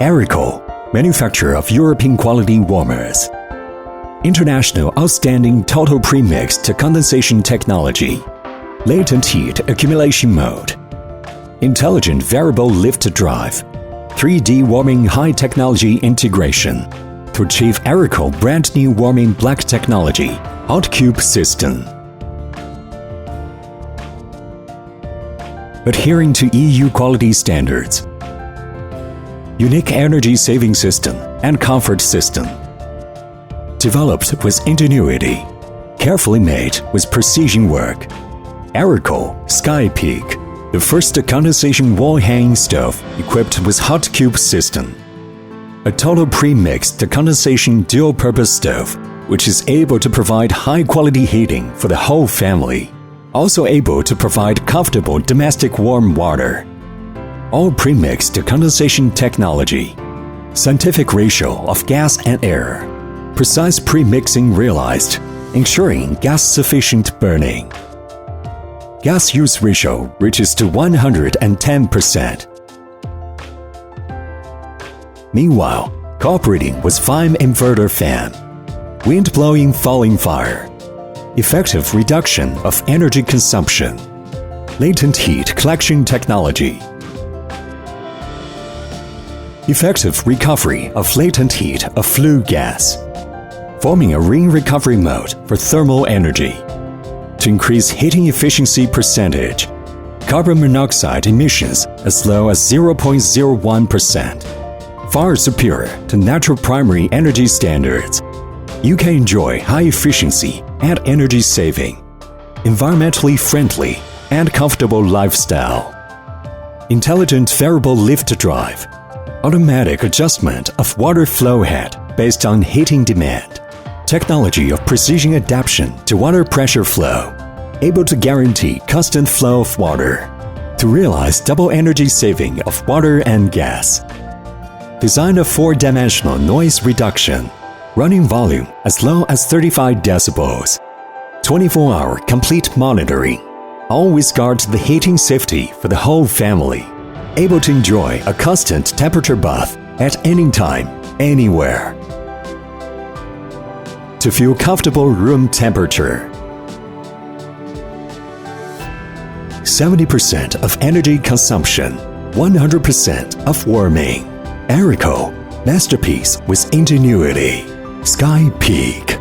Arcio, manufacturer of European quality warmers. International outstanding total premixed to condensation technology. Latent heat accumulation mode. Intelligent variable lift drive. 3D warming high technology integration. To achieve Arcio brand new warming black technology, hot cube system. Adhering to EU quality standards. Unique energy saving system and comfort system. Developed with ingenuity. Carefully made with precision work. Arcio Sky Peak, the first condensation wall hanging stove equipped with hot cube system. A total pre-mixed condensation dual-purpose stove, which is able to provide high-quality heating for the whole family. Also able to provide comfortable domestic warm water. All premixed condensation technology. Scientific ratio of gas and air. Precise premixing realized, ensuring gas-sufficient burning. Gas use ratio reaches to 110%. Meanwhile, cooperating with fine inverter fan. Wind-blowing falling fire. Effective reduction of energy consumption. Latent heat collection technology. Effective recovery of latent heat of flue gas. Forming a ring recovery mode for thermal energy. To increase heating efficiency percentage. Carbon monoxide emissions as low as 0.01%. Far superior to natural primary energy standards. You can enjoy high efficiency and energy saving, environmentally friendly and comfortable lifestyle. Intelligent variable lift drive, automatic adjustment of water flow head based on heating demand, technology of precision adaptation to water pressure flow, able to guarantee constant flow of water, to realize double energy saving of water and gas. Design of 4-dimensional noise reduction. Running volume as low as 35 decibels. 24-hour complete monitoring. Always guards the heating safety for the whole family. Able to enjoy a constant temperature bath at any time, anywhere. To feel comfortable room temperature. 70% of energy consumption, 100% of warming. Arcio, masterpiece with ingenuity. Sky Peak.